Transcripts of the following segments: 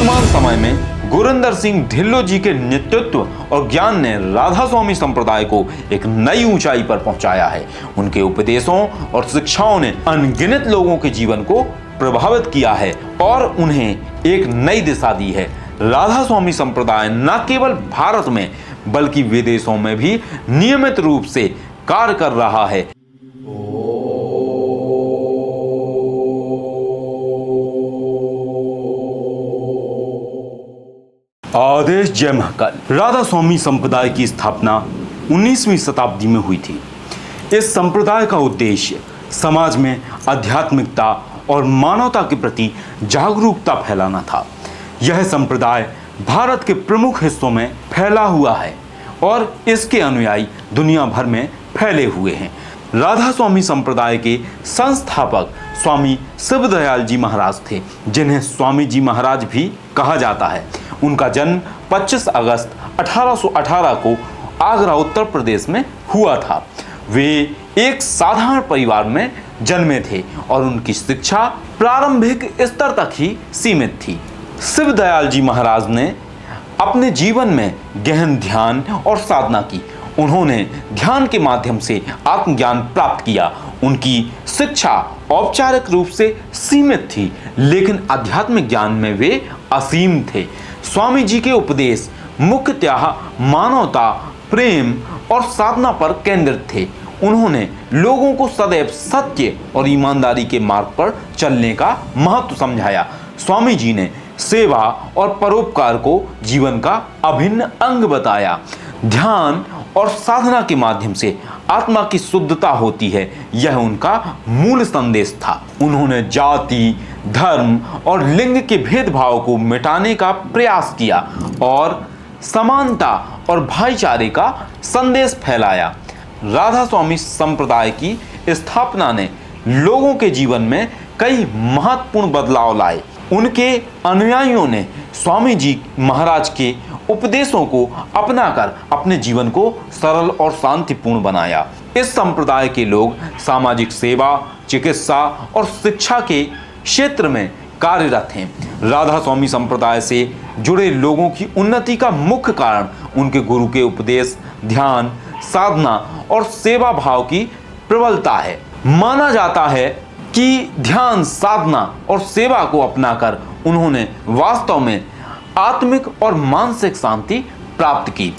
वर्तमान समय में गुरिंदर सिंह ढिल्लों जी के नेतृत्व और ज्ञान ने राधा स्वामी संप्रदाय को एक नई ऊंचाई पर पहुंचाया है। उनके उपदेशों और शिक्षाओं ने अनगिनत लोगों के जीवन को प्रभावित किया है और उन्हें एक नई दिशा दी है। राधा स्वामी संप्रदाय न केवल भारत में बल्कि विदेशों में भी नियमित रूप से कार्य कर रहा है। आदेश जय महाकाल। राधा स्वामी संप्रदाय की स्थापना 19वीं शताब्दी में हुई थी। इस संप्रदाय का उद्देश्य समाज में आध्यात्मिकता और मानवता के प्रति जागरूकता फैलाना था। यह संप्रदाय भारत के प्रमुख हिस्सों में फैला हुआ है और इसके अनुयायी दुनिया भर में फैले हुए हैं। राधा स्वामी संप्रदाय के संस्थापक स्वामी शिवदयाल जी महाराज थे, जिन्हें स्वामी जी महाराज भी कहा जाता है। उनका जन्म 25 अगस्त 1818 को आगरा उत्तर प्रदेश में हुआ था। वे एक साधारण परिवार में जन्मे थे और उनकी शिक्षा प्रारंभिक स्तर तक ही सीमित थी। शिवदयाल जी महाराज ने अपने जीवन में गहन ध्यान और साधना की। उन्होंने ध्यान के माध्यम से आत्मज्ञान प्राप्त किया। उनकी शिक्षा औपचारिक रूप से सीमित थी, लेकिन आध्यात्मिक ज्ञान में वे असीम थे। स्वामी जी के उपदेश मुख्यतः मानवता, प्रेम और साधना पर केंद्रित थे। उन्होंने लोगों को सदैव सत्य और ईमानदारी के मार्ग पर चलने का महत्व समझाया। स्वामी जी ने सेवा और परोपकार को जीवन का अभिन्न अंग बताया। ध्यान और साधना के माध्यम से आत्मा की शुद्धता होती है, यह उनका मूल संदेश था। उन्होंने जाति, धर्म और लिंग के भेदभाव को मिटाने का प्रयास किया और समानता और भाईचारे का संदेश फैलाया। राधा स्वामी संप्रदाय की स्थापना ने लोगों के जीवन में कई महत्वपूर्ण बदलाव लाए। उनके अनुयायियों ने स्वामी जी महाराज के उपदेशों को अपनाकर अपने जीवन को सरल और शांतिपूर्ण बनाया। इस संप्रदाय के लोग सामाजिक सेवा, चिकित्सा और शिक्षा के क्षेत्र में कार्यरत हैं। राधा स्वामी संप्रदाय से जुड़े लोगों की उन्नति का मुख्य कारण उनके गुरु के उपदेश, ध्यान, साधना और सेवा भाव की प्रबलता है। माना जाता है कि ध्यान, साधना और सेवा को अपनाकर उन्होंने वास्तव में आत्मिक और मानसिक शांति प्राप्त की।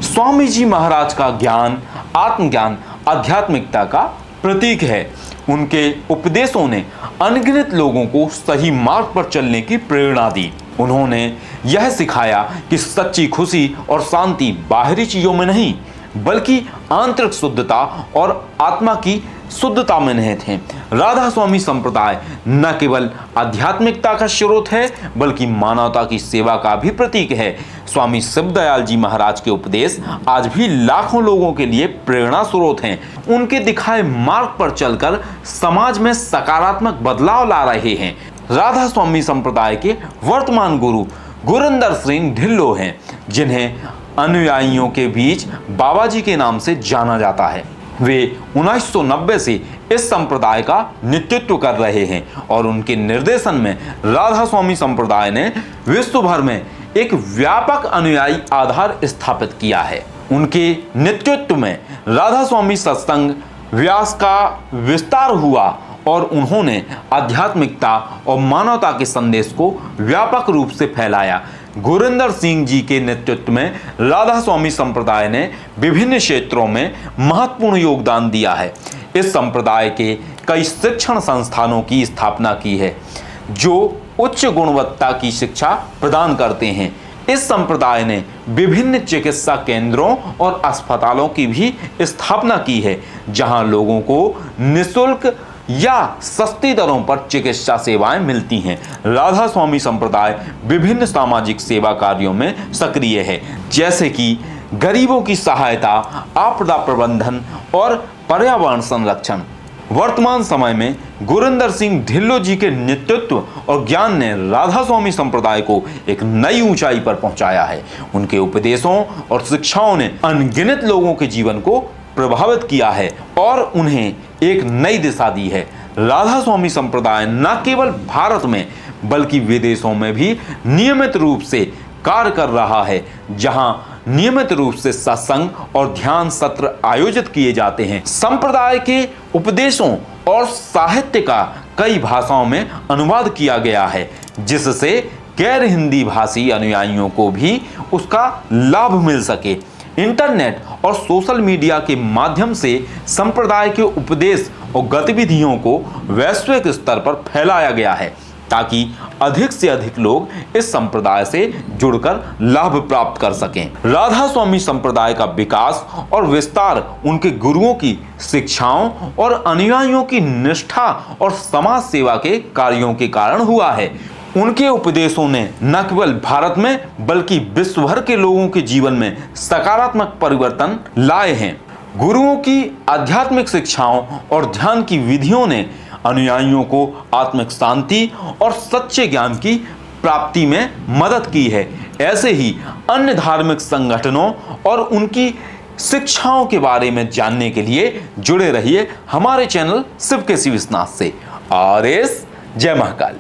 स्वामी जी महाराज का ज्ञान, आत्मज्ञान आध्यात्मिकता का प्रतीक है। उनके उपदेशों ने अनगिनत लोगों को सही मार्ग पर चलने की प्रेरणा दी। उन्होंने यह सिखाया कि सच्ची खुशी और शांति बाहरी चीजों में नहीं बल्कि आंतरिक शुद्धता और आत्मा की शुद्धता में निहित है। राधा स्वामी संप्रदाय न केवल आध्यात्मिकता का स्रोत है बल्कि मानवता की सेवा का भी प्रतीक है। स्वामी शिवदयाल जी महाराज के उपदेश आज भी लाखों लोगों के लिए प्रेरणा स्रोत हैं। उनके दिखाए मार्ग पर चलकर समाज में सकारात्मक बदलाव ला रहे हैं। राधा स्वामी संप्रदाय के वर्तमान गुरु गुरिंदर सिंह ढिल्लों हैं, जिन्हें अनुयायियों के बीच बाबा जी के नाम से जाना जाता है। वे 1990 से इस संप्रदाय का नेतृत्व कर रहे हैं और उनके निर्देशन में राधा स्वामी संप्रदाय ने विश्व भर में एक व्यापक अनुयायी आधार स्थापित किया है। उनके नेतृत्व में राधा स्वामी सत्संग व्यास का विस्तार हुआ और उन्होंने आध्यात्मिकता और मानवता के संदेश को व्यापक रूप से फैलाया। गुरिंदर सिंह जी के नेतृत्व में राधा स्वामी संप्रदाय ने विभिन्न क्षेत्रों में महत्वपूर्ण योगदान दिया है। इस संप्रदाय के कई शिक्षण संस्थानों की स्थापना की है जो उच्च गुणवत्ता की शिक्षा प्रदान करते हैं। इस संप्रदाय ने विभिन्न चिकित्सा केंद्रों और अस्पतालों की भी स्थापना की है, जहां लोगों को निःशुल्क या सस्ती दरों पर चिकित्सा सेवाएं मिलती हैं। राधा स्वामी संप्रदाय विभिन्न सामाजिक सेवा कार्यों में सक्रिय है, जैसे कि गरीबों की सहायता, आपदा प्रबंधन और पर्यावरण संरक्षण। वर्तमान समय में गुरिंदर सिंह ढिल्लों जी के नेतृत्व और ज्ञान ने राधा स्वामी संप्रदाय को एक नई ऊंचाई पर पहुंचाया है। उनके उपदेशों और शिक्षाओं ने अनगिनत लोगों के जीवन को प्रभावित किया है और उन्हें एक नई दिशा दी है। राधा स्वामी संप्रदाय न केवल भारत में बल्कि विदेशों में भी नियमित रूप से कार्य कर रहा है, जहां नियमित रूप से सत्संग और ध्यान सत्र आयोजित किए जाते हैं। संप्रदाय के उपदेशों और साहित्य का कई भाषाओं में अनुवाद किया गया है, जिससे गैर हिंदी भाषी अनुयायियों को भी उसका लाभ मिल सके। इंटरनेट और सोशल मीडिया के माध्यम से संप्रदाय के उपदेश और गतिविधियों को वैश्विक स्तर पर फैलाया गया है, ताकि अधिक से अधिक लोग इस संप्रदाय से जुड़कर लाभ प्राप्त कर सकें। राधा स्वामी संप्रदाय का विकास और विस्तार उनके गुरुओं की शिक्षाओं और अनुयायियों की निष्ठा और समाज सेवा के कार्यों के कारण हुआ है। उनके उपदेशों ने न केवल भारत में बल्कि विश्व भर के लोगों के जीवन में सकारात्मक परिवर्तन लाए हैं। गुरुओं की आध्यात्मिक शिक्षाओं और ध्यान की विधियों ने अनुयायियों को आत्मिक शांति और सच्चे ज्ञान की प्राप्ति में मदद की है। ऐसे ही अन्य धार्मिक संगठनों और उनकी शिक्षाओं के बारे में जानने के लिए जुड़े रहिए हमारे चैनल शिव के शिव स्नाथ से। आरएस जय महाकाल।